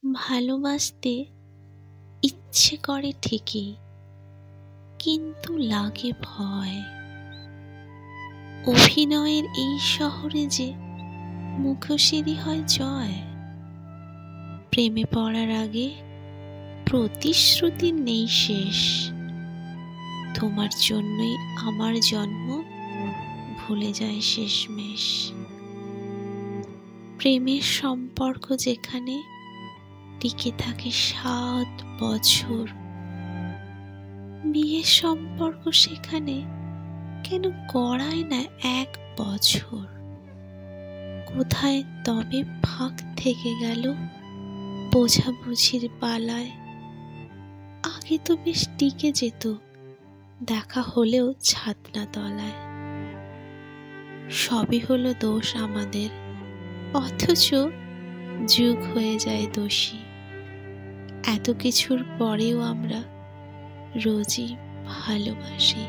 ভালোবাসতে ইচ্ছে করে ঠিকই, কিন্তু লাগে ভয়। অভিনয়ের এই শহরে যে মুখোশেরই হয় জয়। প্রেমে পড়ার আগে প্রতিশ্রুতির নেই শেষ। তোমার জন্যই আমার জন্ম ভুলে যায় শেষমেশ। প্রেমের সম্পর্ক যেখানে টিকে থাকে 7 বছর, বিয়ের সম্পর্ক সেখানে কেন গড়ায় না 1 বছর? কোথায় তবে ফাঁক থেকে গেল বোঝাবুঝির পালায়? আগে তো বেশ টিকে যেত দেখা হলেও ছাদনা তলায়। সবই হলো দোষ আমাদের, অথচ যুগ হয়ে যায় দোষী। এত কিছুর পরেও আমরা রোজই ভালোবাসি।